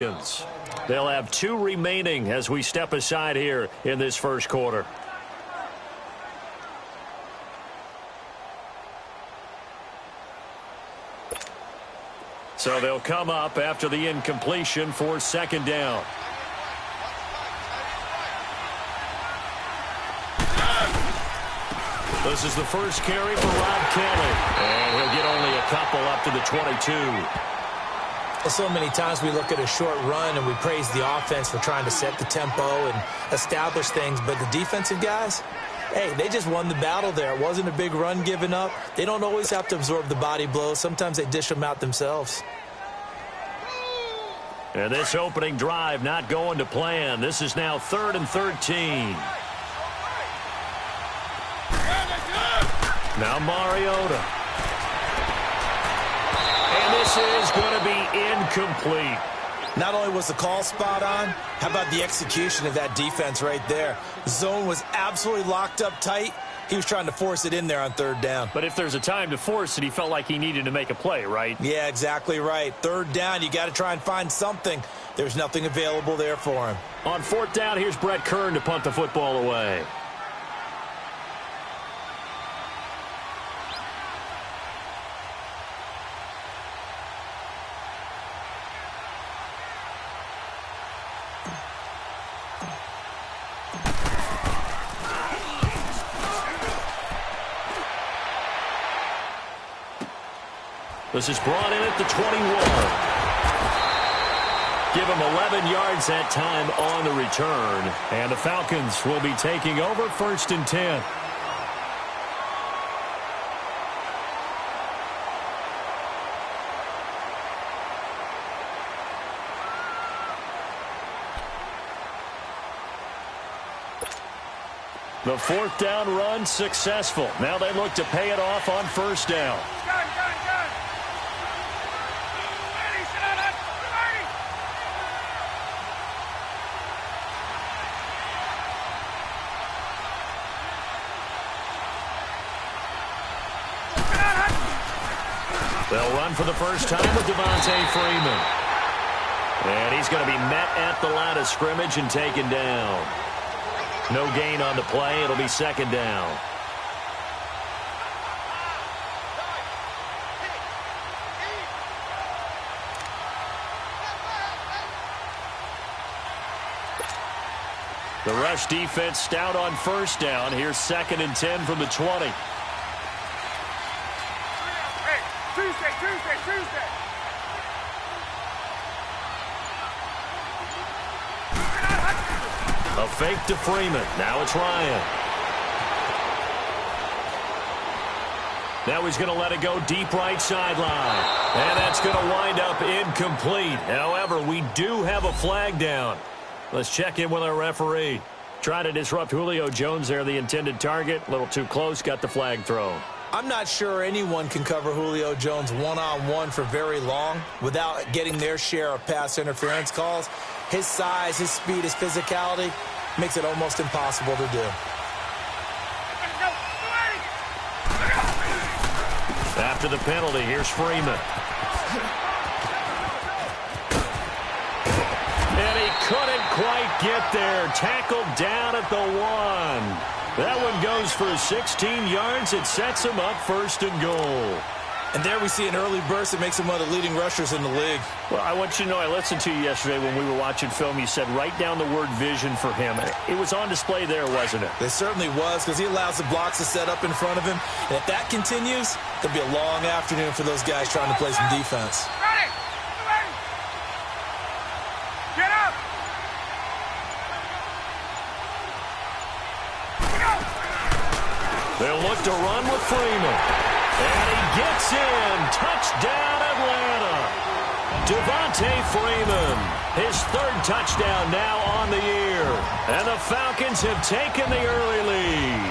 They'll have 2 remaining as we step aside here in this first quarter. So they'll come up after the incompletion for second down. This is the first carry for Rob Kelley. And he'll get only a couple up to the 22. So many times we look at a short run and we praise the offense for trying to set the tempo and establish things, but the defensive guys, hey, they just won the battle there. It wasn't a big run given up. They don't always have to absorb the body blows. Sometimes they dish them out themselves. And this opening drive not going to plan. This is now 3rd and 13. Now Mariota. And this is going to be incomplete. Not only was the call spot on, how about the execution of that defense right there? The zone was absolutely locked up tight. He was trying to force it in there on 3rd down. But if there's a time to force it, he felt like he needed to make a play, right? Yeah, exactly right. 3rd down, you got to try and find something. There's nothing available there for him. On 4th down, here's Brett Kern to punt the football away. This is brought in at the 21. Give him 11 yards that time on the return. And the Falcons will be taking over 1st and 10. The 4th down run successful. Now they look to pay it off on 1st down. They'll run for the first time with Devontae Freeman. And he's going to be met at the line of scrimmage and taken down. No gain on the play. It'll be 2nd down. The rush defense stout on 1st down. Here's 2nd and 10 from the 20. Tuesday. A fake to Freeman. Now it's Ryan. Now he's going to let it go deep right sideline. And that's going to wind up incomplete. However, we do have a flag down. Let's check in with our referee. Trying to disrupt Julio Jones there, the intended target. A little too close, got the flag thrown. I'm not sure anyone can cover Julio Jones one-on-one for very long without getting their share of pass interference calls. His size, his speed, his physicality makes it almost impossible to do. After the penalty, here's Freeman. And he couldn't quite get there. Tackled down at the 1. That one goes for 16 yards. It sets him up 1st and goal. And there we see an early burst that makes him one of the leading rushers in the league. Well, I want you to know, I listened to you yesterday when we were watching film. You said write down the word vision for him. It was on display there, wasn't it? It certainly was, because he allows the blocks to set up in front of him. And if that continues, it'll be a long afternoon for those guys trying to play some defense. Ready! Get up! They'll look to run with Freeman. And he gets in. Touchdown, Atlanta. Devontae Freeman. His 3rd touchdown now on the year. And the Falcons have taken the early lead.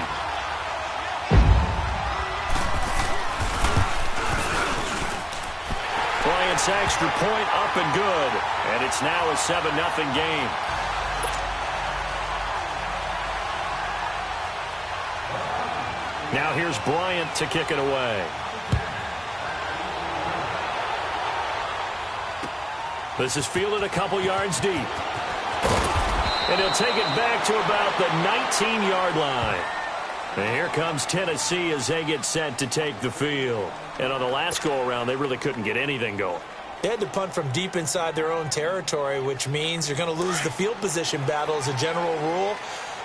Bryant's extra point up and good. And it's now a 7-0 game. Now here's Bryant to kick it away. This is fielded a couple yards deep. And he'll take it back to about the 19-yard line. And here comes Tennessee as they get set to take the field. And on the last go-around, they really couldn't get anything going. They had to punt from deep inside their own territory, which means you're going to lose the field position battle as a general rule.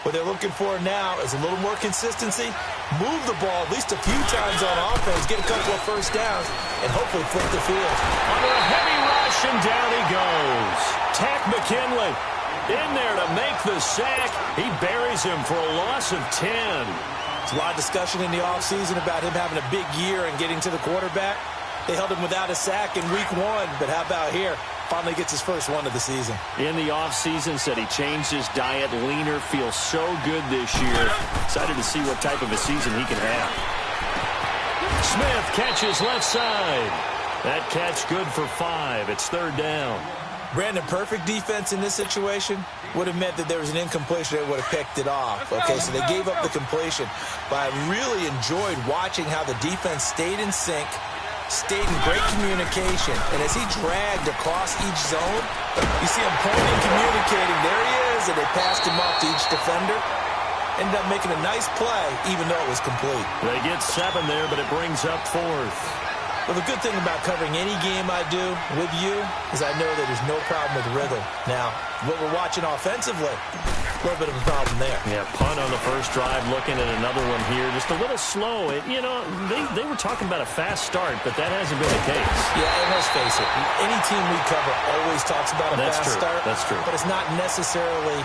What they're looking for now is a little more consistency, move the ball at least a few times on offense, get a couple of first downs, and hopefully flip the field. Under a heavy rush, and down he goes. Takk McKinley in there to make the sack. He buries him for a loss of 10. There's a lot of discussion in the offseason about him having a big year and getting to the quarterback. They held him without a sack in week 1, but how about here? Finally gets his first one of the season. In the offseason, said he changed his diet, leaner, feels so good this year. Excited to see what type of a season he can have. Smith catches left side. That catch good for 5. It's third down. Brandon, perfect defense in this situation would have meant that there was an incompletion that would have picked it off. Okay, so they gave up the completion. But I really enjoyed watching how the defense stayed in sync, stayed in great communication, and as he dragged across each zone, you see him pointing, communicating. There he is, and they passed him off to each defender. Ended up making a nice play, even though it was complete. They get 7 there, but it brings up 4th. Well, the good thing about covering any game I do with you is I know that there's no problem with rhythm. Now, what we're watching offensively, a little bit of a problem there. Yeah, punt on the first drive, looking at another one here. Just a little slow. They were talking about a fast start, but that hasn't been the case. Yeah, and let's face it, any team we cover always talks about a fast start. That's true. But it's not necessarily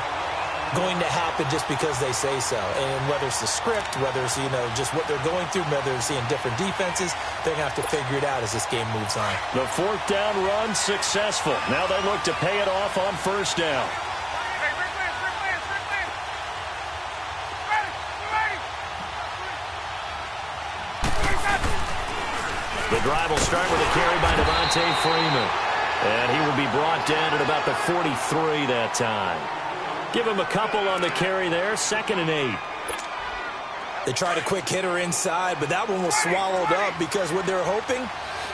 going to happen just because they say so. And whether it's the script, whether it's, just what they're going through, whether they're seeing different defenses, they're going to have to figure it out as this game moves on. The 4th down run successful. Now they look to pay it off on first down. The drive will start with a carry by Devontae Freeman. And he will be brought down at about the 43 that time. Give him a couple on the carry there. 2nd and 8. They tried a quick hitter inside, but that one was swallowed up because what they're hoping,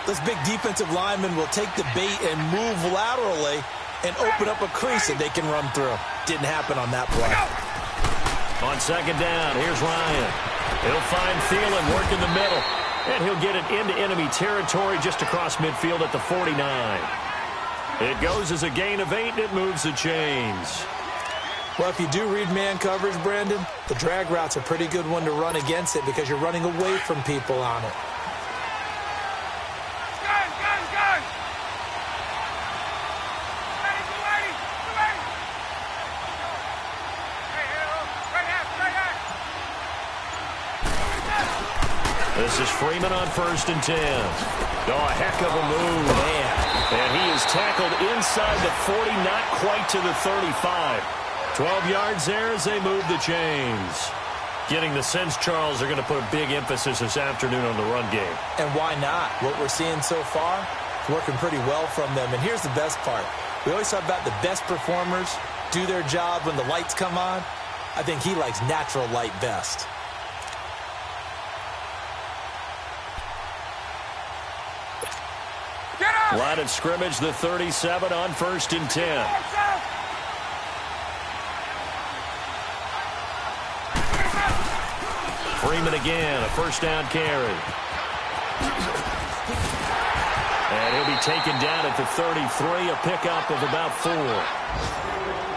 this big defensive lineman will take the bait and move laterally and open up a crease that they can run through. Didn't happen on that play. On 2nd down, here's Ryan. He'll find Thielen working the middle, and he'll get it into enemy territory just across midfield at the 49. It goes as a gain of 8, and it moves the chains. Well, if you do read man coverage, Brandon, the drag route's a pretty good one to run against it because you're running away from people on it. This is Freeman on 1st and 10. Oh, a heck of a move. Man. And he is tackled inside the 40, not quite to the 35. 12 yards there as they move the chains. Getting the sense, Charles, they're going to put a big emphasis this afternoon on the run game. And why not? What we're seeing so far is working pretty well from them. And here's the best part. We always talk about the best performers do their job when the lights come on. I think he likes natural light best. Line of scrimmage, the 37 on 1st and 10. Freeman again, a first down carry. And he'll be taken down at the 33, a pickup of about 4.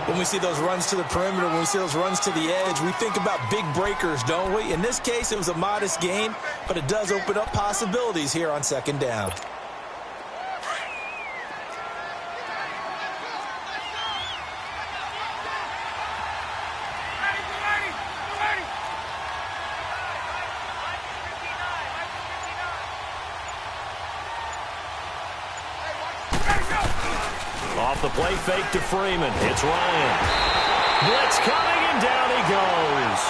When we see those runs to the perimeter, when we see those runs to the edge, we think about big breakers, don't we? In this case, it was a modest gain, but it does open up possibilities here on 2nd down. Off the play fake to Freeman. It's Ryan. Blitz coming, and down he goes.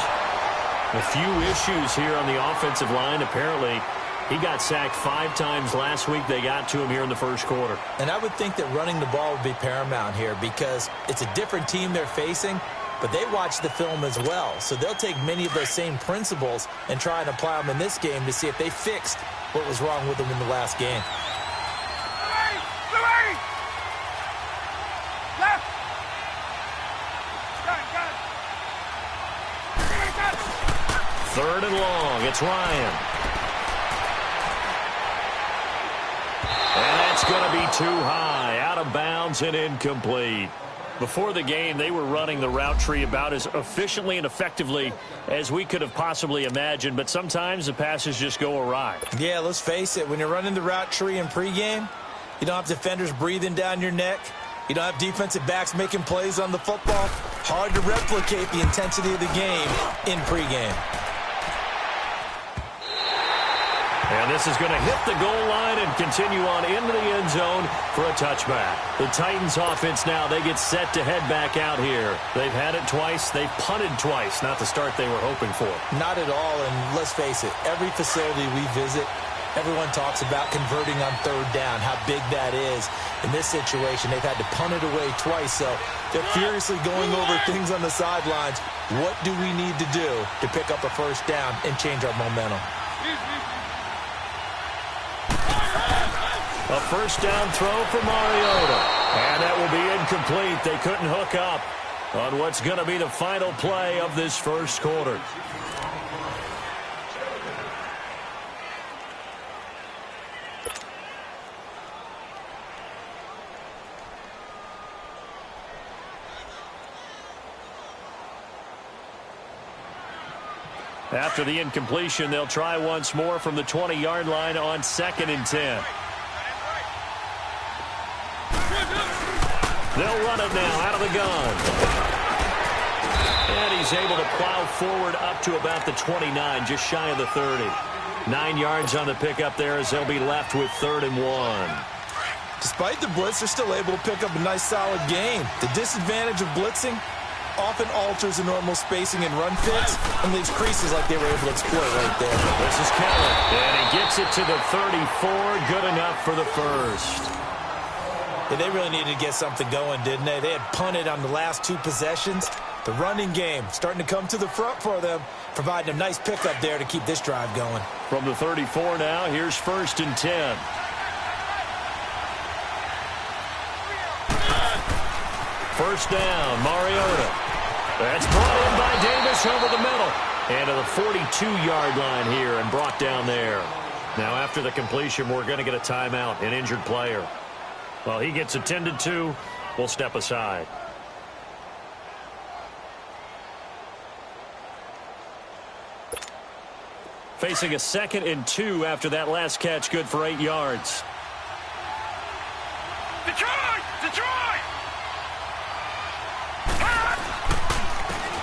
A few issues here on the offensive line. Apparently, he got sacked 5 times last week. They got to him here in the first quarter. And I would think that running the ball would be paramount here because it's a different team they're facing, but they watch the film as well. So they'll take many of those same principles and try and apply them in this game to see if they fixed what was wrong with them in the last game. Third and long. It's Ryan. And that's going to be too high. Out of bounds and incomplete. Before the game, they were running the route tree about as efficiently and effectively as we could have possibly imagined, but sometimes the passes just go awry. Yeah, let's face it. When you're running the route tree in pregame, you don't have defenders breathing down your neck. You don't have defensive backs making plays on the football. Hard to replicate the intensity of the game in pregame. And this is going to hit the goal line and continue on into the end zone for a touchback. The Titans offense now, they get set to head back out here. They've had it twice. They've punted twice. Not the start they were hoping for. Not at all, and let's face it, every facility we visit, everyone talks about converting on third down, how big that is. In this situation, they've had to punt it away twice, so they're furiously going over things on the sidelines. What do we need to do to pick up a first down and change our momentum? A first down throw for Mariota. And that will be incomplete. They couldn't hook up on what's going to be the final play of this first quarter. After the incompletion, they'll try once more from the 20-yard line on 2nd and 10. They'll run it now out of the gun. And he's able to plow forward up to about the 29, just shy of the 30. 9 yards on the pickup there as they'll be left with 3rd and 1. Despite the blitz, they're still able to pick up a nice solid gain. The disadvantage of blitzing often alters the normal spacing and run fits and leaves creases like they were able to exploit right there. This is Keller. And he gets it to the 34. Good enough for the first. Yeah, they really needed to get something going, didn't they? They had punted on the last 2 possessions. The running game starting to come to the front for them, providing a nice pickup there to keep this drive going. From the 34 now, here's 1st and 10. First down, Mariota. That's brought in by Davis over the middle. And to the 42-yard line here and brought down there. Now after the completion, we're going to get a timeout, an injured player. Well, he gets attended to. We'll step aside. Facing a 2nd and 2 after that last catch, good for 8 yards. Detroit! Detroit!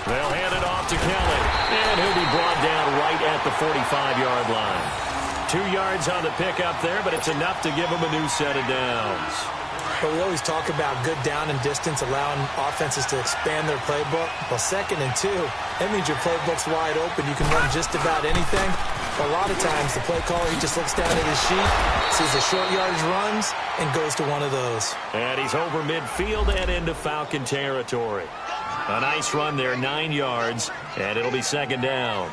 They'll hand it off to Kelly. And he'll be brought down right at the 45-yard line. 2 yards on the pickup there, but it's enough to give him a new set of downs. But we always talk about good down and distance, allowing offenses to expand their playbook. Well, 2nd and 2, that means your playbook's wide open. You can run just about anything. But a lot of times, the play caller, he just looks down at his sheet, sees the short yardage runs, and goes to one of those. And he's over midfield and into Falcon territory. A nice run there, 9 yards, and it'll be 2nd down.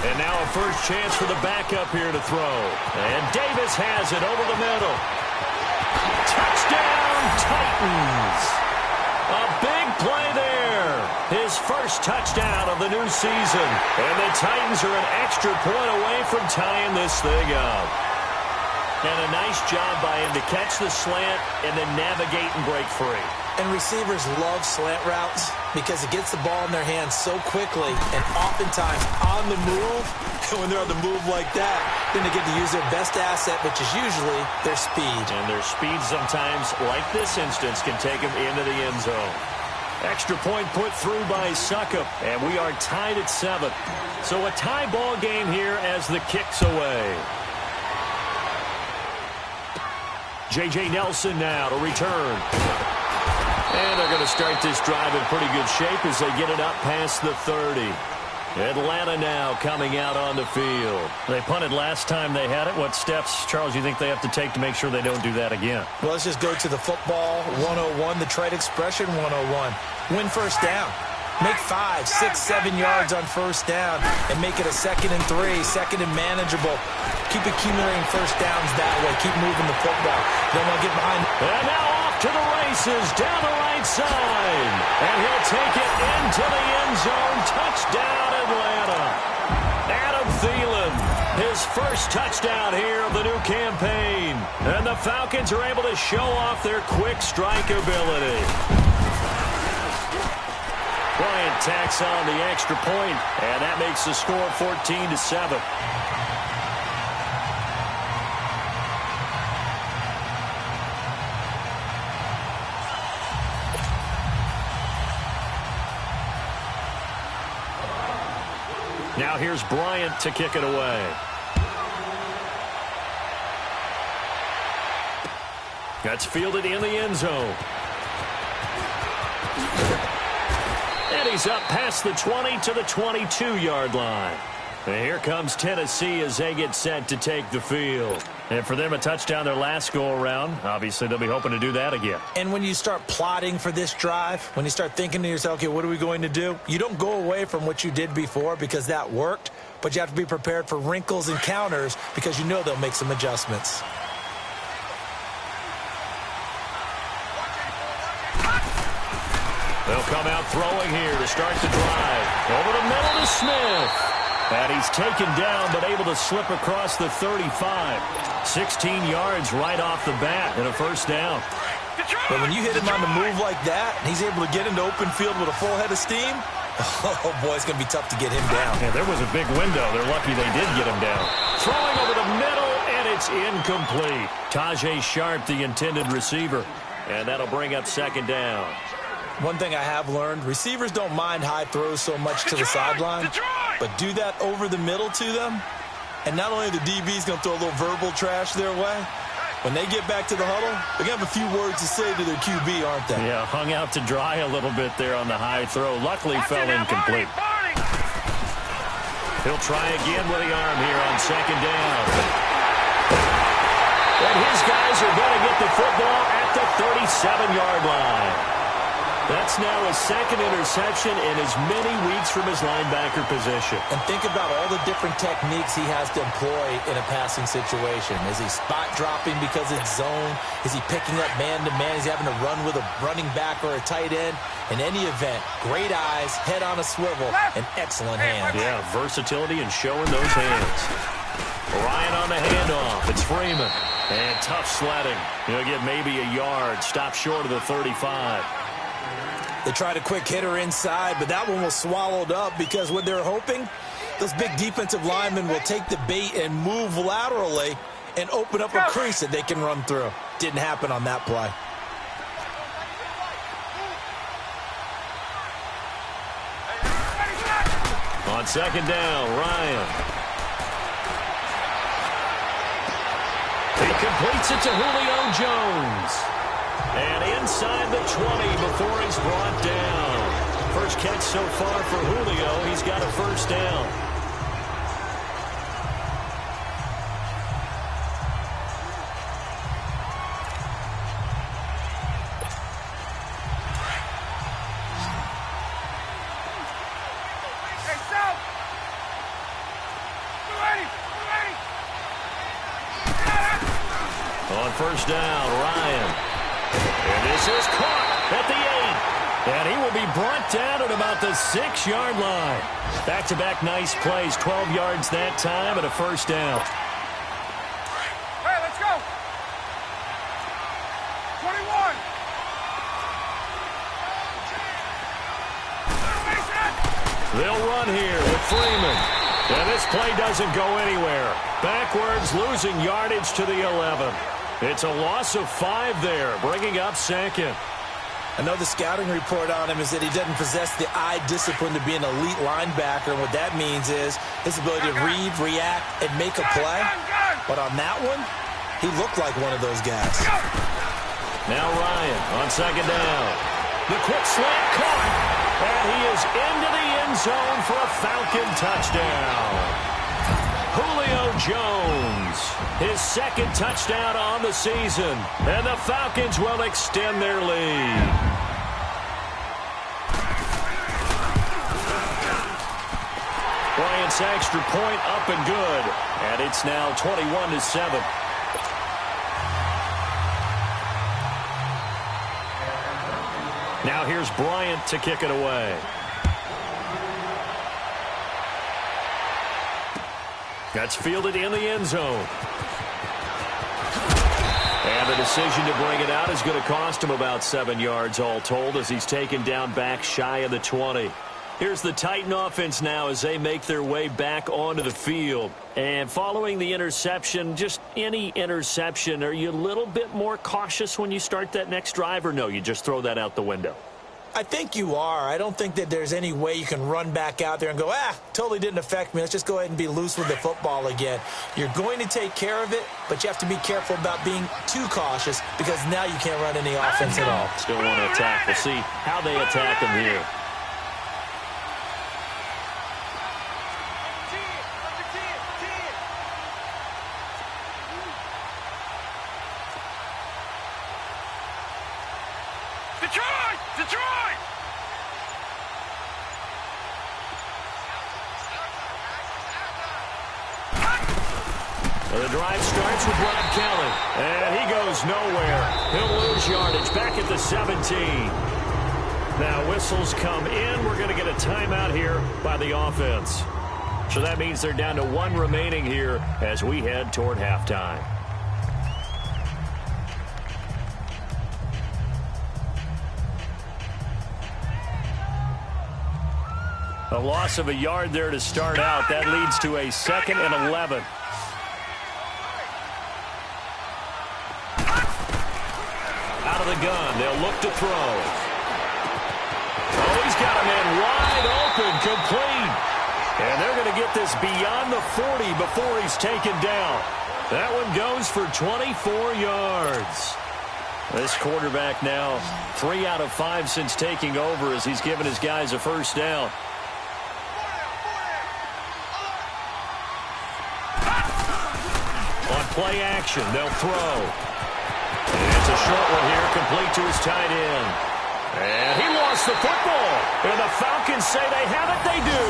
And now a first chance for the backup here to throw. And Davis has it over the middle. Touchdown, Titans. A big play there. His first touchdown of the new season. And the Titans are an extra point away from tying this thing up. And a nice job by him to catch the slant and then navigate and break free. And receivers love slant routes because it gets the ball in their hands so quickly and oftentimes on the move. And when they're on the move like that, then they get to use their best asset, which is usually their speed. And their speed sometimes, like this instance, can take them into the end zone. Extra point put through by Succop, and we are tied at 7. So a tie ball game here as the kick's away. J.J. Nelson now to return. And they're going to start this drive in pretty good shape as they get it up past the 30. Atlanta now coming out on the field. They punted last time they had it. What steps, Charles, you think they have to take to make sure they don't do that again? Well, let's just go to the football 101, the trade expression 101. Win first down. Make 5, 6, 7 yards on first down and make it a 2nd and 3, 2nd and manageable. Keep accumulating first downs that way. Keep moving the football. Don't want to get behind. And now off to the races down the right side. And he'll take it into the end zone. Touchdown, Atlanta. Adam Thielen, his first touchdown here of the new campaign. And the Falcons are able to show off their quick strike ability. Bryant tacks on the extra point, and that makes the score 14-7. Now here's Bryant to kick it away. That's fielded in the end zone. And he's up past the 20 to the 22-yard line. And here comes Tennessee as they get set to take the field. And for them, a touchdown their last go-around. Obviously, they'll be hoping to do that again. And when you start plotting for this drive, when you start thinking to yourself, okay, what are we going to do? You don't go away from what you did before because that worked, but you have to be prepared for wrinkles and counters because you know they'll make some adjustments. They'll come out throwing here to start the drive. Over the middle to Smith. And he's taken down but able to slip across the 35. 16 yards right off the bat and a first down. But when you hit him on the move like that, and he's able to get into open field with a full head of steam, oh, boy, it's going to be tough to get him down. Yeah, there was a big window. They're lucky they did get him down. Throwing over the middle, and it's incomplete. Tajay Sharp, the intended receiver. And that'll bring up second down. One thing I have learned, receivers don't mind high throws so much to the sideline, but do that over the middle to them, and not only the DB's going to throw a little verbal trash their way, when they get back to the huddle, they're going to have a few words to say to their QB, aren't they? Yeah, hung out to dry a little bit there on the high throw. Luckily fell incomplete. He'll try again with the arm here on second down. And his guys are going to get the football at the 37-yard line. That's now his second interception in as many weeks from his linebacker position. And think about all the different techniques he has to employ in a passing situation. Is he spot dropping because it's zone? Is he picking up man-to-man? Is he having to run with a running back or a tight end? In any event, great eyes, head on a swivel, and excellent hands. Yeah, versatility and showing those hands. Ryan on the handoff. It's Freeman. And tough sledding. He'll get maybe a yard. Stop short of the 35. They tried a quick hitter inside, but that one was swallowed up because what they're hoping, those big defensive linemen will take the bait and move laterally and open up a crease that they can run through. Didn't happen on that play. On second down, Ryan. He completes it to Julio Jones. And inside the 20 before he's brought down. First catch so far for Julio. He's got a first down. On first down, Ryan. And this is caught at the 8. And he will be brought down at about the 6-yard line. Back-to-back nice plays. 12 yards that time and a first down. Hey, let's go. 21. They'll run here with Freeman. And this play doesn't go anywhere. Backwards, losing yardage to the 11. It's a loss of 5 there, bringing up second. I know the scouting report on him is that he doesn't possess the eye discipline to be an elite linebacker. And what that means is his ability to read, react, and make a play. But on that one, he looked like one of those guys. Now Ryan on second down. The quick slant caught. And he is into the end zone for a Falcon touchdown. Julio Jones, his second touchdown on the season. And the Falcons will extend their lead. defense extra point up and good. And it's now 21-7. Now here's Bryant to kick it away. That's fielded in the end zone. And the decision to bring it out is going to cost him about 7 yards all told as he's taken down back shy of the 20. Here's the Titan offense now as they make their way back onto the field. And following the interception, just any interception, are you a little bit more cautious when you start that next drive, or no, you just throw that out the window? I think you are. I don't think that there's any way you can run back out there and go, totally didn't affect me. Let's just go ahead and be loose with the football again. You're going to take care of it, but you have to be careful about being too cautious because now you can't run any offense at all. Still want to attack. We'll see how they attack him here. Detroit! Well, the drive starts with Rob Kelly, and he goes nowhere. He'll lose yardage back at the 17. Now whistles come in. We're going to get a timeout here by the offense. So that means they're down to 1 remaining here as we head toward halftime. A loss of a yard there to start out. That leads to a 2nd and 11. Out of the gun. They'll look to throw. Oh, he's got a man wide open, complete. And they're going to get this beyond the 40 before he's taken down. That one goes for 24 yards. This quarterback now 3 out of 5 since taking over as he's given his guys a first down. Play action. They'll throw. And it's a short one here, complete to his tight end. And he lost the football. And the Falcons say they have it. They do.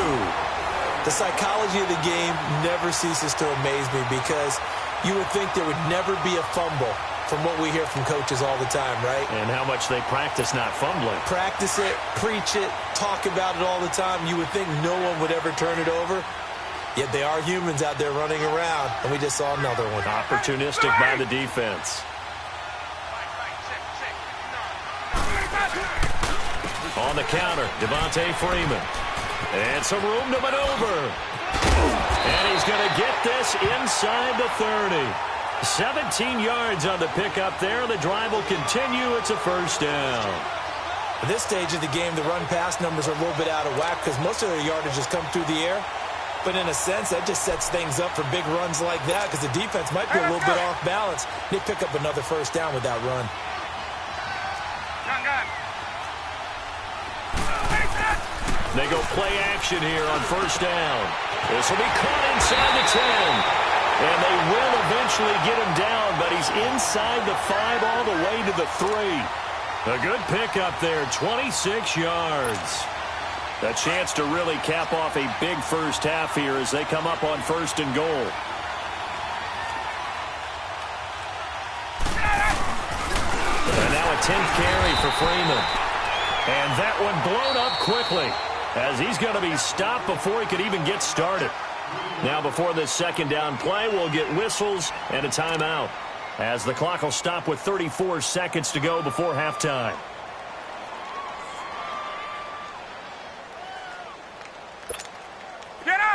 The psychology of the game never ceases to amaze me because you would think there would never be a fumble from what we hear from coaches all the time, right? And how much they practice not fumbling. Practice it, preach it, talk about it all the time. You would think no one would ever turn it over. Yet they are humans out there running around, and we just saw another one. Opportunistic by the defense. On the counter, Devontae Freeman. And some room to maneuver. And he's going to get this inside the 30. 17 yards on the pickup there. The drive will continue. It's a first down. At this stage of the game, the run-pass numbers are a little bit out of whack because most of their yardage has come through the air. But in a sense, that just sets things up for big runs like that because the defense might be a little bit off balance. They pick up another first down with that run. They go play action here on first down. This will be caught inside the 10. And they will eventually get him down, but he's inside the 5 all the way to the 3. A good pickup there, 26 yards. A chance to really cap off a big first half here as they come up on 1st and goal. And now a 10th carry for Freeman. And that one blown up quickly as he's going to be stopped before he could even get started. Now before this 2nd down play, we'll get whistles and a timeout as the clock will stop with 34 seconds to go before halftime.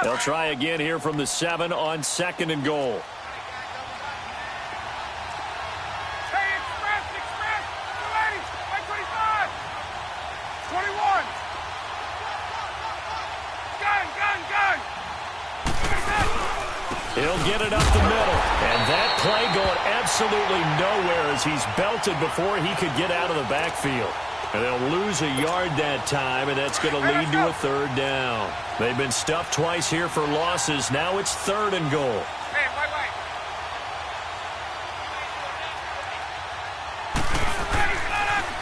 They'll try again here from the 7 on 2nd and goal. Hey, express, 280, 25, 21. Gun. He'll get it up the middle. And that play going absolutely nowhere as he's belted before he could get out of the backfield. And they'll lose a yard that time, and that's going to lead to a 3rd down. They've been stuffed twice here for losses. Now it's 3rd and goal. Hey, wait.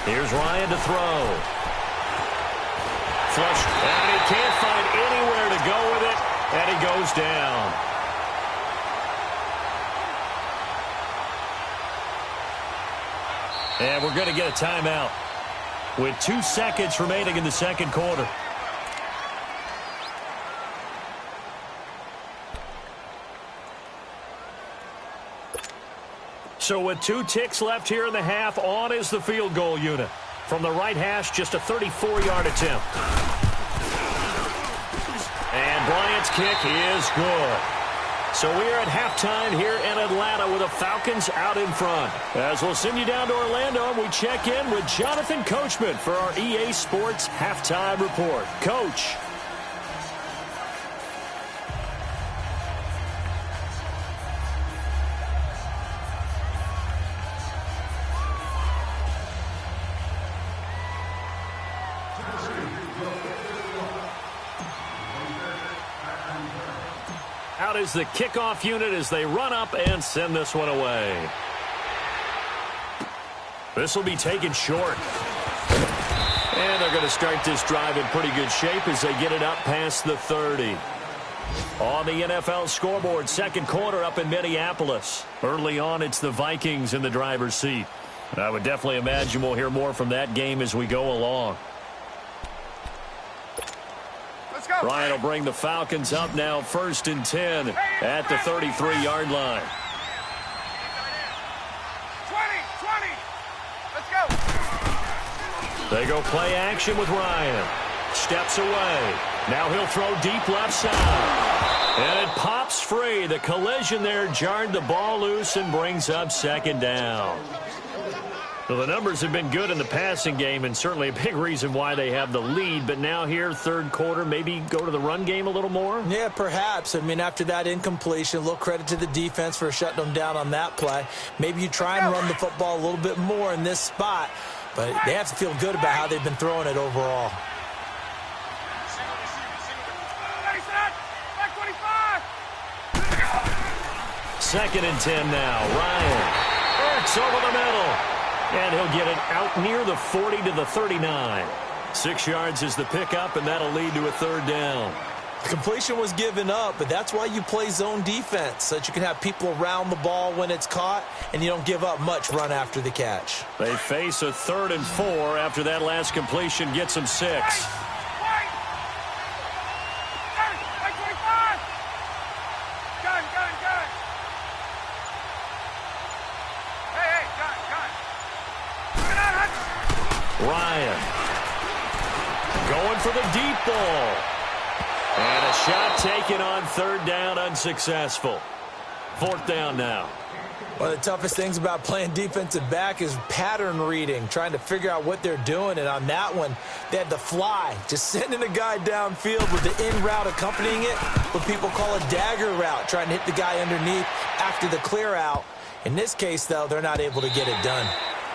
Here's Ryan to throw. Flush, and he can't find anywhere to go with it. And he And we're going to get a timeout with 2 seconds remaining in the second quarter. So with 2 ticks left here in the half, on is the field goal unit. From the right hash, just a 34-yard attempt. And Bryant's kick is good. So we are at halftime here in Atlanta with the Falcons out in front. As we'll send you down to Orlando, we check in with Jonathan Coachman for our EA Sports Halftime Report. Coach. Out is the kickoff unit as they run up and send this one away. This will be taken short. And they're going to start this drive in pretty good shape as they get it up past the 30. On the NFL scoreboard, second quarter up in Minneapolis. Early on, it's the Vikings in the driver's seat. I would definitely imagine we'll hear more from that game as we go along. Ryan will bring the Falcons up now 1st and 10 at the 33-yard line. 20. Let's go. They go play action with Ryan. Steps away. Now he'll throw deep left side. And it pops free. The collision there jarred the ball loose and brings up second down. Well, the numbers have been good in the passing game and certainly a big reason why they have the lead. But now here, third quarter, maybe go to the run game a little more? Yeah, perhaps. I mean, after that incompletion, a little credit to the defense for shutting them down on that play. Maybe you try and run the football a little bit more in this spot. But they have to feel good about how they've been throwing it overall. Second and 10 now. Ryan works over the middle. And he'll get it out near the 40 to the 39. 6 yards is the pickup, and that'll lead to a third down. The completion was given up, but that's why you play zone defense, so that you can have people around the ball when it's caught, and you don't give up much run after the catch. They face a 3rd and 4 after that last completion gets them 6. Ryan going for the deep ball. And a shot taken on 3rd down, unsuccessful. 4th down now. One of the toughest things about playing defensive back is pattern reading, trying to figure out what they're doing. And on that one, they had the fly, just sending a guy downfield with the in route accompanying it, what people call a dagger route, trying to hit the guy underneath after the clear out. In this case, though, they're not able to get it done.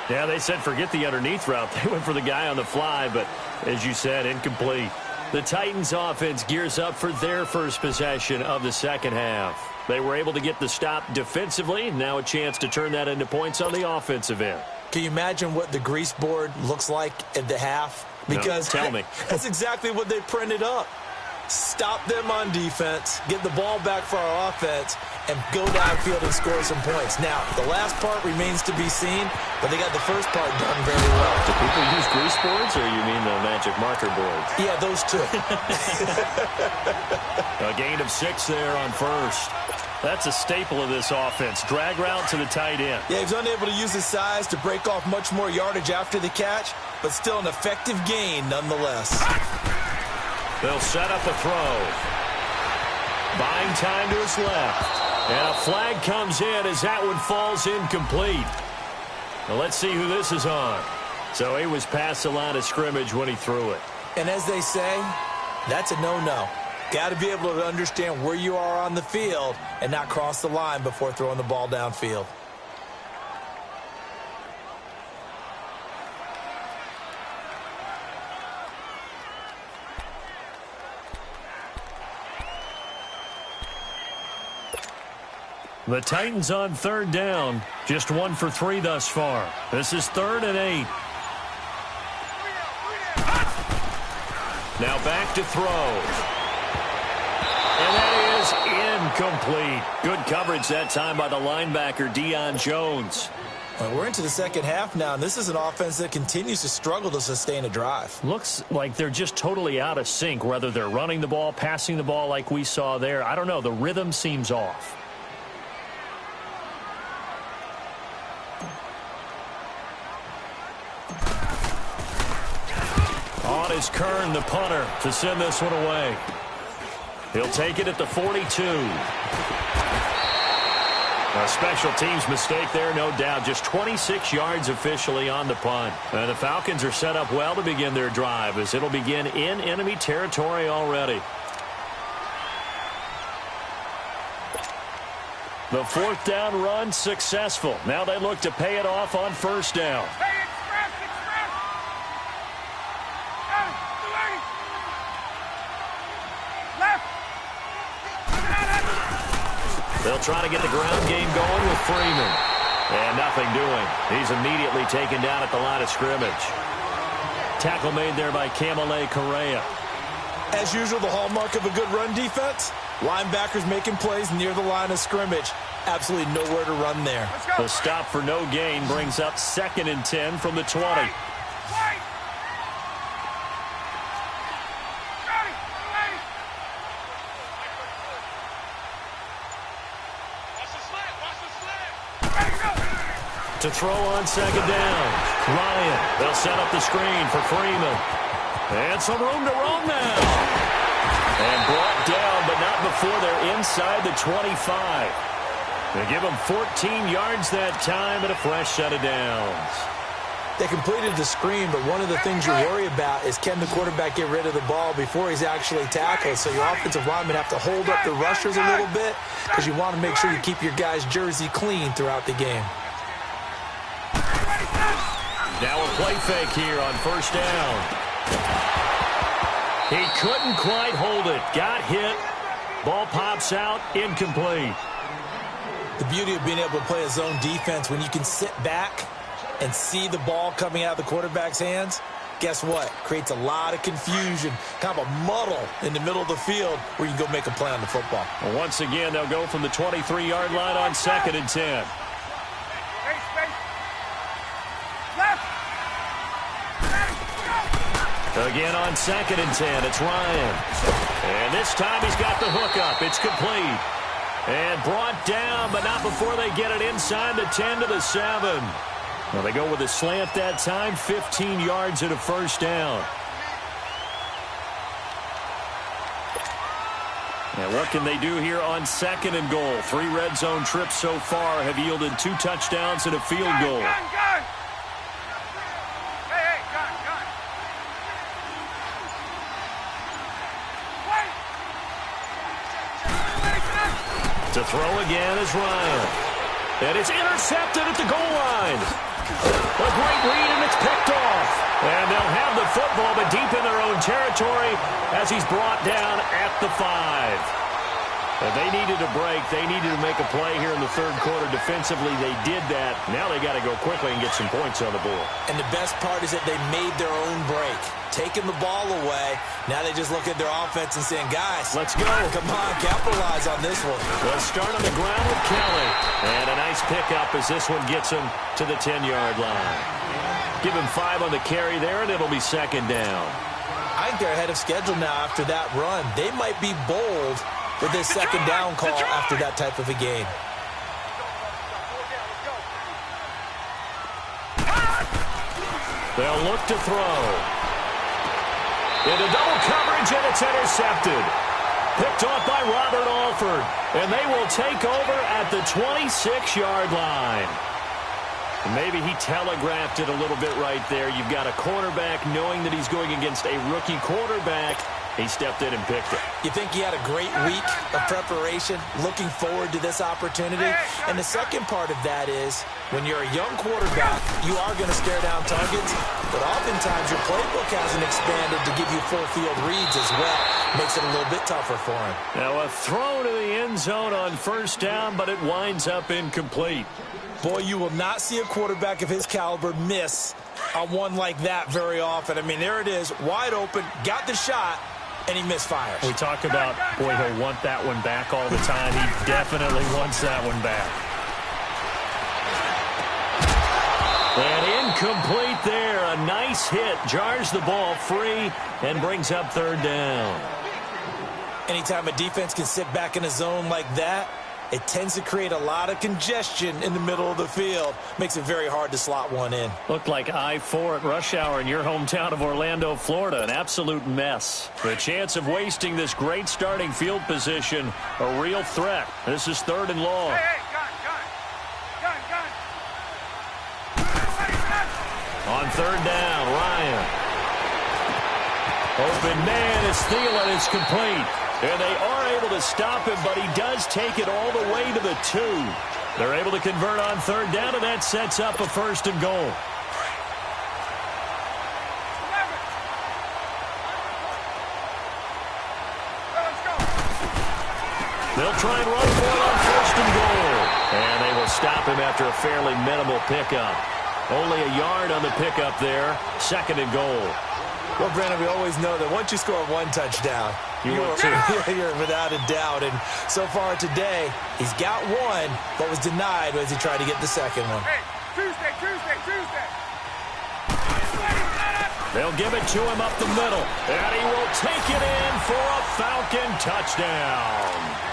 Yeah, they said forget the underneath route. They went for the guy on the fly, but as you said, incomplete. The Titans offense gears up for their first possession of the second half. They were able to get the stop defensively. Now a chance to turn that into points on the offensive end. Can you imagine what the grease board looks like at the half? Because no, tell me. That's exactly what they printed up. Stop them on defense, get the ball back for our offense, and go downfield and score some points. Now, the last part remains to be seen, but they got the first part done very well. Do people use grease boards, or you mean the magic marker boards? Yeah, those two. A gain of 6 there on 1st. That's a staple of this offense. Drag route to the tight end. Yeah, he's unable to use his size to break off much more yardage after the catch, but still an effective gain nonetheless. They'll set up a throw. Buying time to his left. And a flag comes in as that one falls incomplete. Now let's see who this is on. So he was past the line of scrimmage when he threw it. And as they say, that's a no-no. Got to be able to understand where you are on the field and not cross the line before throwing the ball downfield. The Titans on 3rd down. Just 1 for 3 thus far. This is 3rd and 8. Now back to throw. And that is incomplete. Good coverage that time by the linebacker, Deion Jones. Well, we're into the second half now, and this is an offense that continues to struggle to sustain a drive. Looks like they're just totally out of sync, whether they're running the ball, passing the ball like we saw there. I don't know. The rhythm seems off. On is Kern, the punter, to send this one away. He'll take it at the 42. A special teams mistake there, no doubt. Just 26 yards officially on the punt. And the Falcons are set up well to begin their drive, as it'll begin in enemy territory already. The fourth down run successful. Now they look to pay it off on first down. They'll try to get the ground game going with Freeman. And nothing doing. He's immediately taken down at the line of scrimmage. Tackle made there by Kamale Correa. As usual, the hallmark of a good run defense, linebackers making plays near the line of scrimmage. Absolutely nowhere to run there. The stop for no gain brings up 2nd and 10 from the 20. To throw on second down. Ryan, they'll set up the screen for Freeman. And some room to run now. And brought down, but not before they're inside the 25. They give them 14 yards that time and a fresh set of downs. They completed the screen, but one of the things you worry about is can the quarterback get rid of the ball before he's actually tackled. So your offensive linemen have to hold up the rushers a little bit because you want to make sure you keep your guys' jersey clean throughout the game. Now a play fake here on first down. He couldn't quite hold it. Got hit. Ball pops out. Incomplete. The beauty of being able to play a zone defense, when you can sit back and see the ball coming out of the quarterback's hands, guess what? Creates a lot of confusion, kind of a muddle in the middle of the field where you can go make a play on the football. Well, once again, they'll go from the 23-yard line on 2nd and 10. Again on 2nd and 10, it's Ryan. And this time he's got the hook up. It's complete. And brought down, but not before they get it inside the 10 to the 7. Well, they go with a slant that time, 15 yards and a first down. And what can they do here on 2nd and goal? 3 red zone trips so far have yielded 2 touchdowns and a field goal. To throw again is Ryan. And it's intercepted at the goal line. A great read, and it's picked off. And they'll have the football, but deep in their own territory as he's brought down at the 5. And they needed a break. They needed to make a play here in the third quarter. Defensively, they did that. Now they got to go quickly and get some points on the board. And the best part is that they made their own break. Taking the ball away. Now they just look at their offense and saying, guys, let's go. Come on, capitalize on this one. Let's start on the ground with Kelly. And a nice pickup as this one gets him to the 10-yard line. Give him 5 on the carry there, and it'll be 2nd down. I think they're ahead of schedule now after that run. They might be bold with this 2nd down call after that type of a game. They'll look to throw. Into double coverage, and it's intercepted. Picked off by Robert Alford. And they will take over at the 26-yard line. Maybe he telegraphed it a little bit right there. You've got a quarterback knowing that he's going against a rookie quarterback. He stepped in and picked it. You think he had a great week of preparation, looking forward to this opportunity? And the second part of that is, when you're a young quarterback, you are going to stare down targets, but oftentimes your playbook hasn't expanded to give you full field reads as well. Makes it a little bit tougher for him. Now a throw to the end zone on first down, but it winds up incomplete. Boy, you will not see a quarterback of his caliber miss on one like that very often. I mean, there it is, wide open, got the shot, and he misfires. We talk about, boy, he'll want that one back all the time. He definitely wants that one back. Incomplete there. A nice hit. Jars the ball free and brings up third down. Anytime a defense can sit back in a zone like that, it tends to create a lot of congestion in the middle of the field. Makes it very hard to slot one in. Looked like I-4 at rush hour in your hometown of Orlando, Florida. An absolute mess. The chance of wasting this great starting field position, a real threat. This is third and long. Hey, gun. On third down, Ryan. Open man is Thielen. It's complete. And they are able to stop him, but he does take it all the way to the 2. They're able to convert on third down, and that sets up a first and goal. They'll try and run for it on first and goal. And they will stop him after a fairly minimal pickup. Only a yard on the pickup there. Second and goal. Well, Brandon, we always know that once you score one touchdown, you're without a doubt. And so far today, he's got one, but was denied as he tried to get the second one. Hey, Tuesday. They'll give it to him up the middle. And he will take it in for a Falcon touchdown.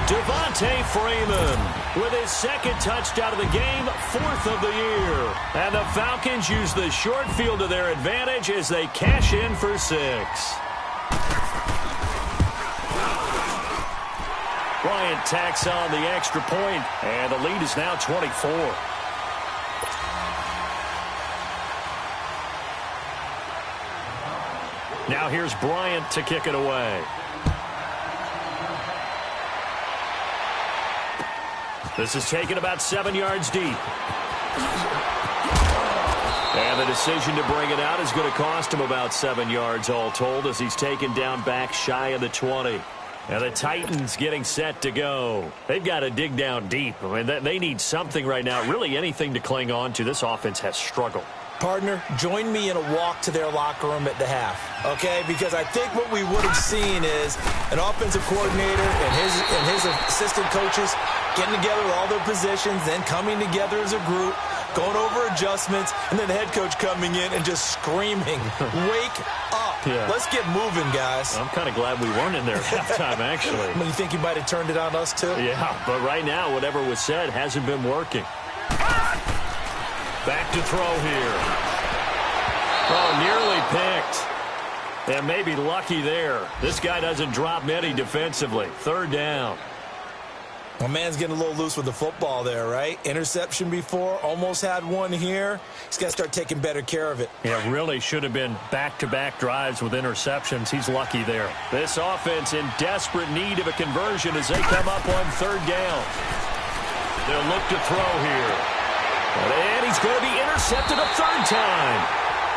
Devontae Freeman with his second touchdown of the game, 4th of the year. And the Falcons use the short field to their advantage as they cash in for 6. Bryant tacks on the extra point, and the lead is now 24. Now here's Bryant to kick it away. This is taken about 7 yards deep. And the decision to bring it out is going to cost him about 7 yards all told as he's taken down back shy of the 20. And the Titans getting set to go. They've got to dig down deep. I mean, they need something right now, really anything to cling on to. This offense has struggled. Partner, join me in a walk to their locker room at the half, okay? Because I think what we would have seen is an offensive coordinator and his assistant coaches getting together with all their positions, then coming together as a group, going over adjustments, and then the head coach coming in and just screaming, wake up. Yeah. Let's get moving, guys. I'm kind of glad we weren't in there at halftime, actually. I mean, you think you might have turned it on us, too? Yeah, but right now, whatever was said hasn't been working. Back to throw here. Oh, nearly picked. And maybe lucky there. This guy doesn't drop many defensively. Third down. My man's getting a little loose with the football there, right? Interception before, almost had one here. He's got to start taking better care of it. Yeah, really should have been back-to-back drives with interceptions. He's lucky there. This offense in desperate need of a conversion as they come up on third down. They'll look to throw here. And he's going to be intercepted a third time.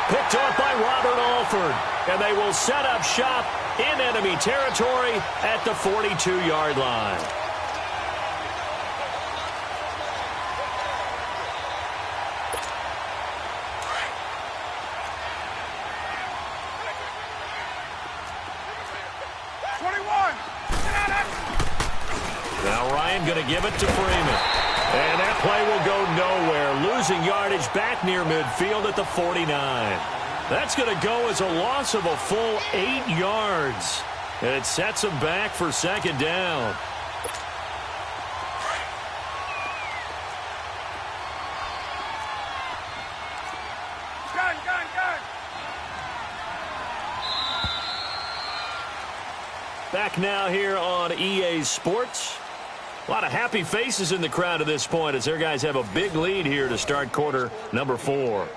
Picked off by Robert Alford. And they will set up shop in enemy territory at the 42-yard line. Now Ryan going to give it to Freeman. And that play will go nowhere. Losing yardage back near midfield at the 49. That's going to go as a loss of a full 8 yards. And it sets them back for second down. Back now here on EA Sports. A lot of happy faces in the crowd at this point as their guys have a big lead here to start quarter number 4.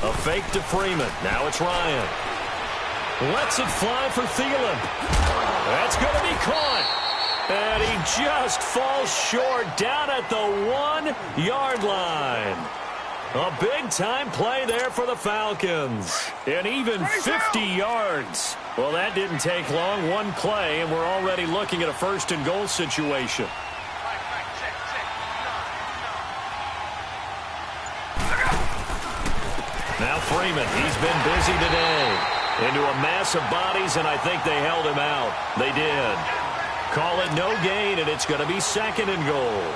A fake to Freeman. Now it's Ryan. Lets it fly for Thielen. That's going to be caught. And he just falls short down at the 1-yard line. A big-time play there for the Falcons. And even 50 yards. Well, that didn't take long. One play, and we're already looking at a first-and-goal situation. Now Freeman, he's been busy today. Into a mass of bodies, and I think they held him out. They did. Call it no gain, and it's going to be second and goal.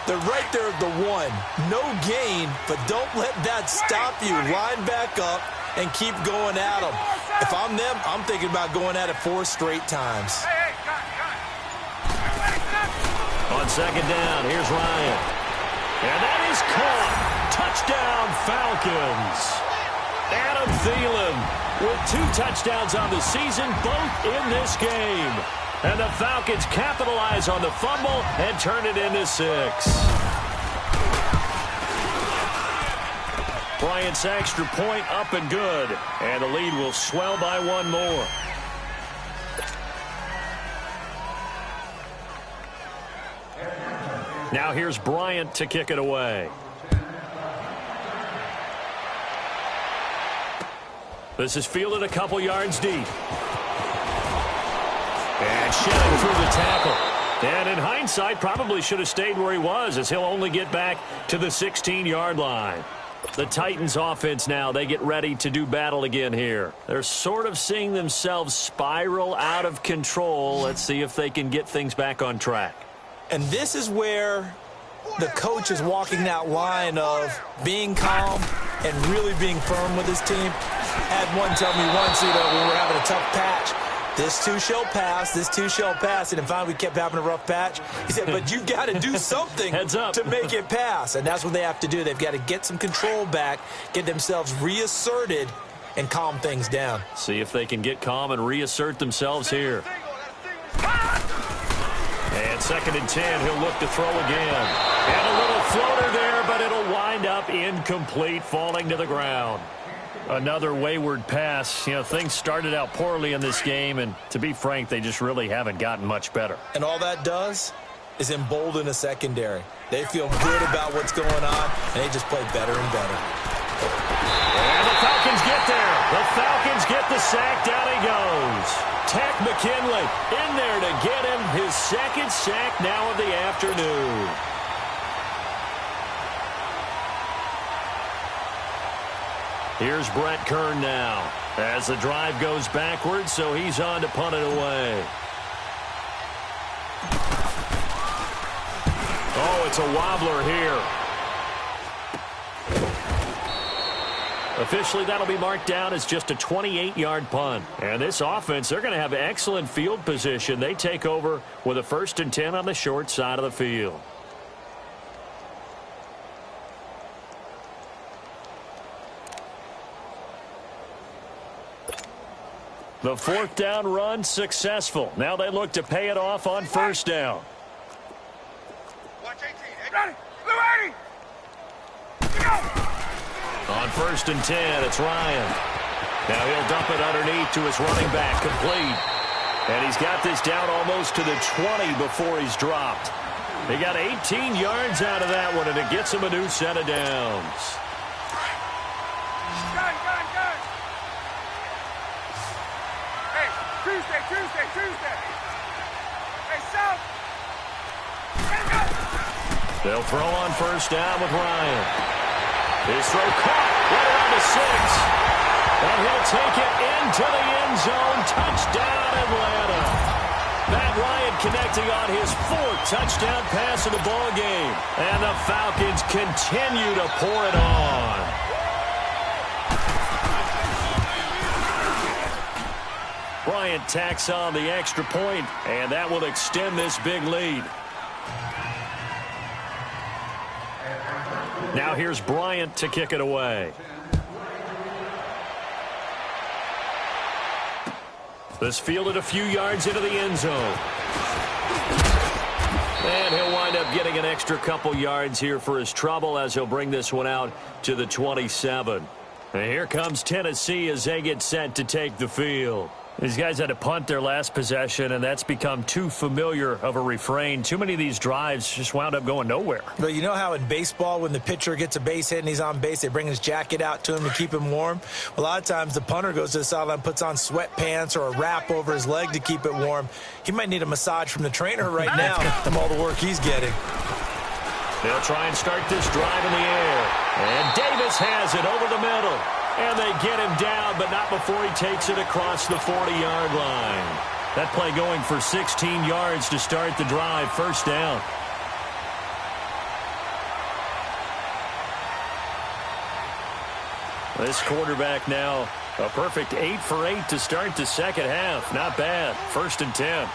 They're right there at the one. No gain, but don't let that stop you. Line back up and keep going at them. If I'm them, I'm thinking about going at it 4 straight times. On second down, here's Ryan. And that is caught. Touchdown, Falcons. Adam Thielen with 2 touchdowns on the season, both in this game. And the Falcons capitalize on the fumble and turn it into 6. Bryant's extra point up and good. And the lead will swell by 1 more. Now here's Bryant to kick it away. This is fielded a couple yards deep. And shedding through the tackle. And in hindsight, probably should have stayed where he was, as he'll only get back to the 16-yard line. The Titans offense now, they get ready to do battle again here. They're sort of seeing themselves spiral out of control. Let's see if they can get things back on track. And this is where the coach is walking that line of being calm and really being firm with his team. Had one tell me once, when we were having a tough patch, this too shall pass, this too shall pass. And finally we kept having a rough patch. He said, but you got to do something Heads up. to make it pass. And that's what they have to do. They've got to get some control back, get themselves reasserted, and calm things down. See if they can get calm and reassert themselves here. And second and 10, he'll look to throw again. And a little floater there, but it'll wind up incomplete, falling to the ground. Another wayward pass. Things started out poorly in this game, and to be frank, they just really haven't gotten much better. And all that does is embolden a secondary. They feel good about what's going on, and they just play better and better. And the Falcons get there. The Falcons get the sack. Down he goes. Takk McKinley in there to get him his second sack now of the afternoon. Here's Brett Kern now as the drive goes backwards, so he's on to punt it away. Oh, it's a wobbler here. Officially, that'll be marked down as just a 28-yard punt. And this offense, they're going to have excellent field position. They take over with a 1st and 10 on the short side of the field. The 4th down run successful. Now they look to pay it off on 1st down. Watch 18. Ready. Blue 80. Go. On 1st and 10, it's Ryan. Now he'll dump it underneath to his running back, complete. And he's got this down almost to the 20 before he's dropped. He got 18 yards out of that one, and it gets him a new set of downs. Gun. Hey, Tuesday. Hey, South. Hey, go. They'll throw on 1st down with Ryan. His throw caught right around the 6. And he'll take it into the end zone. Touchdown, Atlanta. Matt Ryan connecting on his 4th touchdown pass of the ball game. And the Falcons continue to pour it on. Bryant tacks on the extra point, and that will extend this big lead. Now here's Bryant to kick it away. This fielded a few yards into the end zone. And he'll wind up getting an extra couple yards here for his trouble as he'll bring this one out to the 27. And here comes Tennessee as they get set to take the field. These guys had to punt their last possession, and that's become too familiar of a refrain. Too many of these drives just wound up going nowhere. But you know how in baseball, when the pitcher gets a base hit and he's on base, they bring his jacket out to him to keep him warm? A lot of times the punter goes to the sideline, puts on sweatpants or a wrap over his leg to keep it warm. He might need a massage from the trainer right now from all the work he's getting. They'll try and start this drive in the air. And Davis has it over the middle. And they get him down, but not before he takes it across the 40-yard line. That play going for 16 yards to start the drive. First down. This quarterback now a perfect 8 for 8 to start the second half. Not bad. First and 10.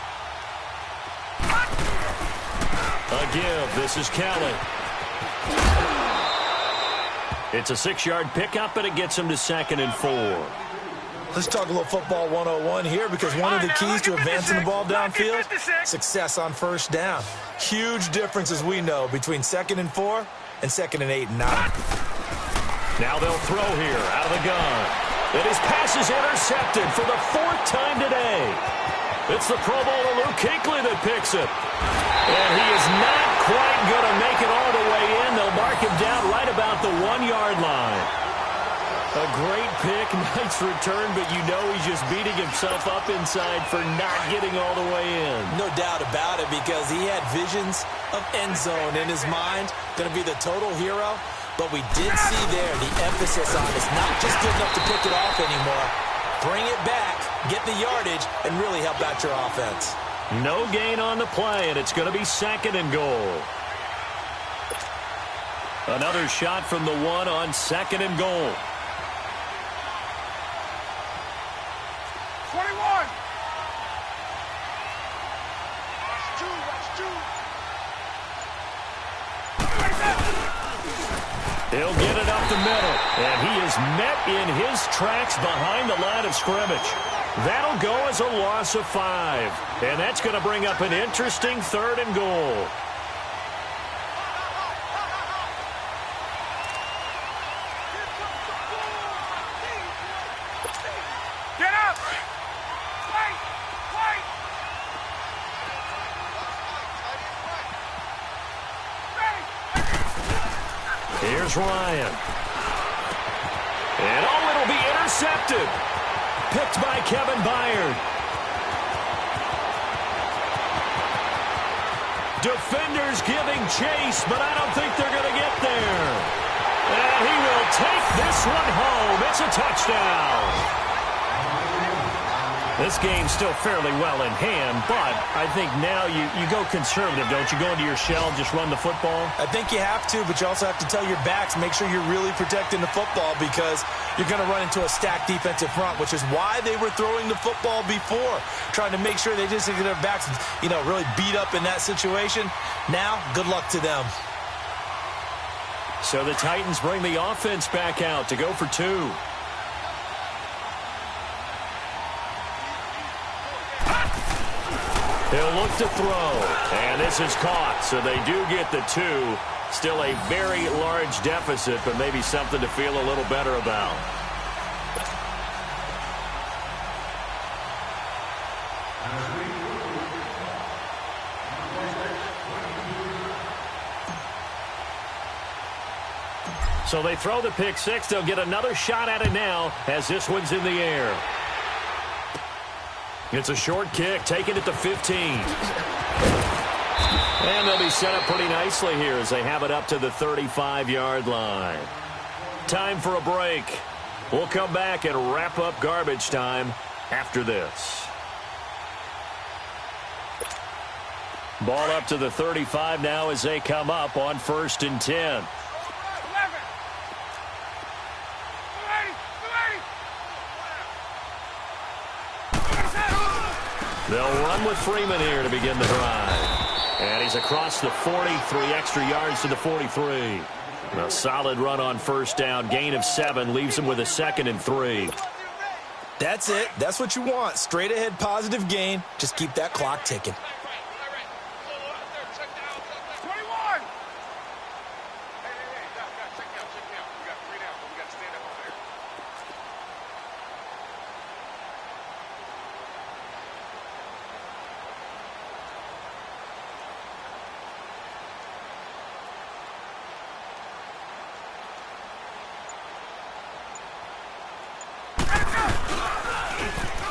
A give. This is Kelly. It's a 6-yard pickup, and it gets him to 2nd and 4. Let's talk a little football 101 here, because one of the keys to advancing the ball downfield, success on first down. Huge difference, as we know, between 2nd and 4 and 2nd and 8 and 9. Now they'll throw here out of the gun. And his pass is intercepted for the 4th time today. It's the Pro Bowler Luke Kuechly that picks it. And he is not quite going to make it all the way in. They'll mark him down right about the 1-yard line. A great pick, nice return, but you know he's just beating himself up inside for not getting all the way in. No doubt about it, because he had visions of end zone in his mind. Going to be the total hero. But we did see there the emphasis on it's not just good enough to pick it off anymore. Bring it back, get the yardage, and really help out your offense. No gain on the play, and it's going to be 2nd and goal. Another shot from the 1 on 2nd and goal. 21. Watch two. He'll get it up the middle, and he is met in his tracks behind the line of scrimmage. That'll go as a loss of 5, and that's going to bring up an interesting 3rd and goal. Get up! Fight! Here's Ryan. And it'll be intercepted. Picked by Kevin Byard. Defenders giving chase, but I don't think they're going to get there. And he will take this one home. It's a touchdown. This game's still fairly well in hand, but I think now you go conservative, don't you? Go into your shell, just run the football? I think you have to, but you also have to tell your backs, make sure you're really protecting the football, because you're going to run into a stacked defensive front, which is why they were throwing the football before, trying to make sure they just get their backs, really beat up in that situation. Now, good luck to them. So the Titans bring the offense back out to go for 2. He'll look to throw, and this is caught, so they do get the 2. Still a very large deficit, but maybe something to feel a little better about. So they throw the pick 6. They'll get another shot at it now as this one's in the air. It's a short kick, taking it to 15. And they'll be set up pretty nicely here as they have it up to the 35-yard line. Time for a break. We'll come back and wrap up garbage time after this. Ball up to the 35 now as they come up on 1st and 10. They'll run with Freeman here to begin the drive. And he's across the 40, 3 extra yards to the 43. A solid run on first down. Gain of 7 leaves him with a 2nd and 3. That's it. That's what you want. Straight ahead positive gain. Just keep that clock ticking.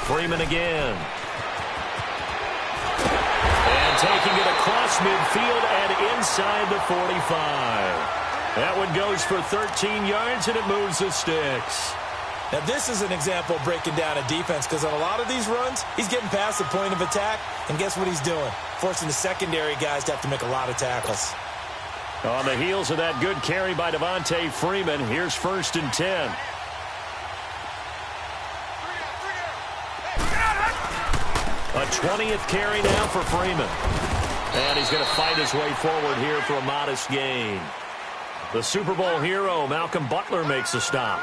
Freeman again. And taking it across midfield and inside the 45. That one goes for 13 yards, and it moves the sticks. Now, this is an example of breaking down a defense, because on a lot of these runs, he's getting past the point of attack, and guess what he's doing? Forcing the secondary guys to have to make a lot of tackles. On the heels of that good carry by Devontae Freeman, here's 1st and 10. A 20th carry now for Freeman. And he's going to fight his way forward here for a modest gain. The Super Bowl hero, Malcolm Butler, makes a stop.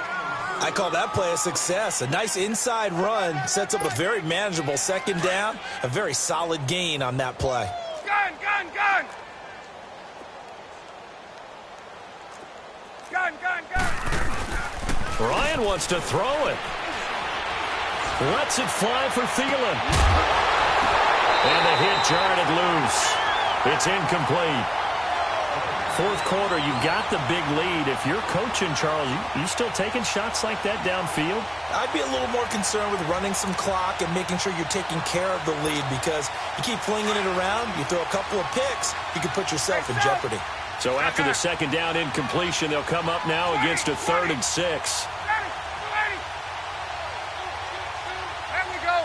I call that play a success. A nice inside run sets up a very manageable 2nd down. A very solid gain on that play. Gun, gun, gun! Gun, gun, gun! Ryan wants to throw it. Lets it fly for Thielen. And the hit jarred it loose. It's incomplete. 4th quarter, you've got the big lead. If you're coaching, Charles, you still taking shots like that downfield? I'd be a little more concerned with running some clock and making sure you're taking care of the lead, because you keep flinging it around, you throw a couple of picks, you can put yourself in jeopardy. So after the 2nd down incompletion, they'll come up now against a 3rd and 6. There we go.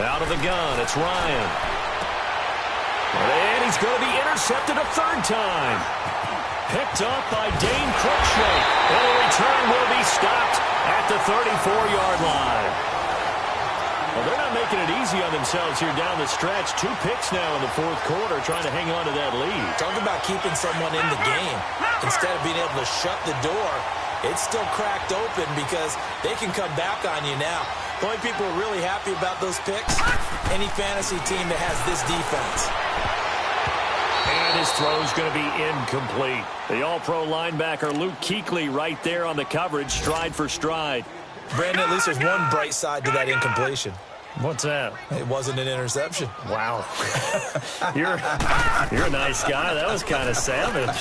Out of the gun, it's Ryan. And he's going to be intercepted a 3rd time. Picked up by Dane Cruikshank. And the return will be stopped at the 34-yard line. Well, they're not making it easy on themselves here down the stretch. 2 picks now in the 4th quarter, trying to hang on to that lead. Talk about keeping someone in the game. Instead of being able to shut the door, it's still cracked open because they can come back on you now. The only people who are really happy about those picks, any fantasy team that has this defense. And his throw's going to be incomplete. The all-pro linebacker Luke Kuechly right there on the coverage, stride for stride. Brandon, at least there's one bright side to that incompletion. What's that? It wasn't an interception. Wow. You're a nice guy. That was kind of savage.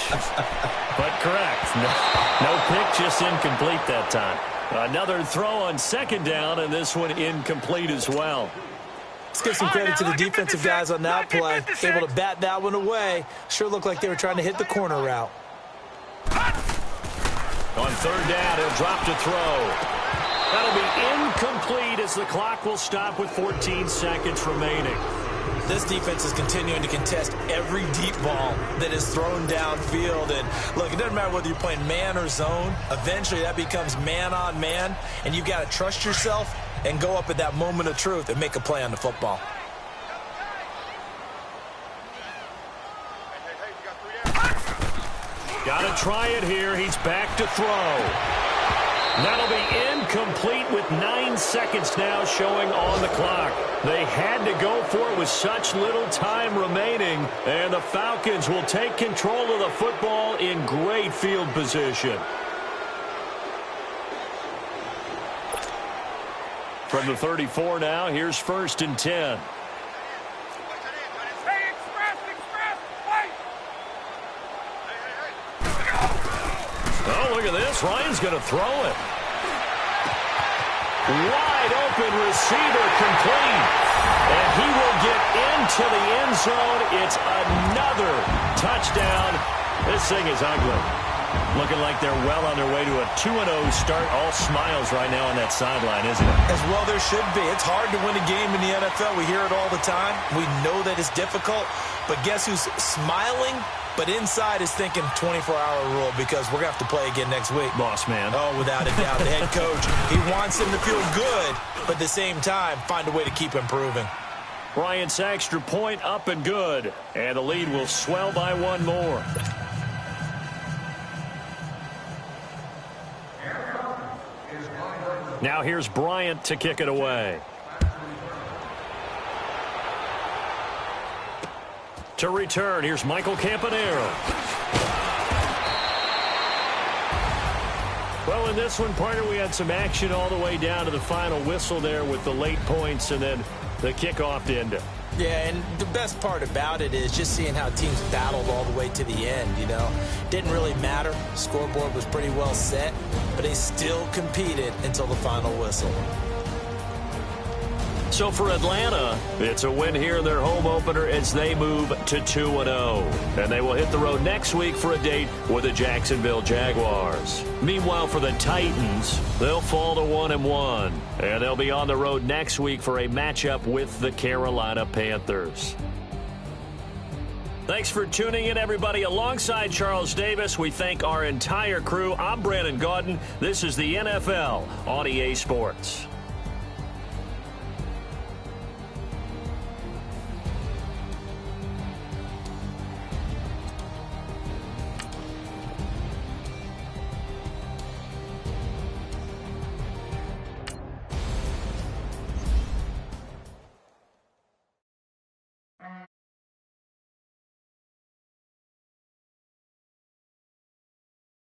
But correct. No pick, just incomplete that time. Another throw on 2nd down, and this one incomplete as well. Let's give some credit to the defensive guys on that play. Able to bat that one away. Sure looked like they were trying to hit the corner route. On 3rd down, he'll drop to throw. That'll be incomplete as the clock will stop with 14 seconds remaining. This defense is continuing to contest every deep ball that is thrown downfield. And look, it doesn't matter whether you're playing man or zone. Eventually that becomes man on man, and you've got to trust yourself and go up at that moment of truth and make a play on the football. Got to try it here. He's back to throw. That'll be incomplete with 9 seconds now showing on the clock. They had to go for it with such little time remaining, and the Falcons will take control of the football in great field position. From the 34 now, here's 1st and 10. Hey, express, wait! Oh, look at this. Ryan's going to throw it. Wide open receiver complete. And he will get into the end zone. It's another touchdown. This thing is ugly. Looking like they're well on their way to a 2-0 start. All smiles right now on that sideline, isn't it? As well there should be. It's hard to win a game in the NFL. We hear it all the time. We know that it's difficult. But guess who's smiling? But inside is thinking 24-hour rule, because we're going to have to play again next week. Boss man. Oh, without a doubt. The head coach, he wants them to feel good, but at the same time, find a way to keep improving. Bryant's extra point up and good. And the lead will swell by 1 more. Now here's Bryant to kick it away. To return, here's Michael Campanaro. Well, in this one, partner, we had some action all the way down to the final whistle there with the late points and then the kickoff to end it. Yeah, and the best part about it is just seeing how teams battled all the way to the end, you know. Didn't really matter. Scoreboard was pretty well set, but they still competed until the final whistle. So for Atlanta, it's a win here in their home opener as they move to 2-0. And they will hit the road next week for a date with the Jacksonville Jaguars. Meanwhile, for the Titans, they'll fall to 1-1. And they'll be on the road next week for a matchup with the Carolina Panthers. Thanks for tuning in, everybody. Alongside Charles Davis, we thank our entire crew. I'm Brandon Gaudin. This is the NFL on EA Sports.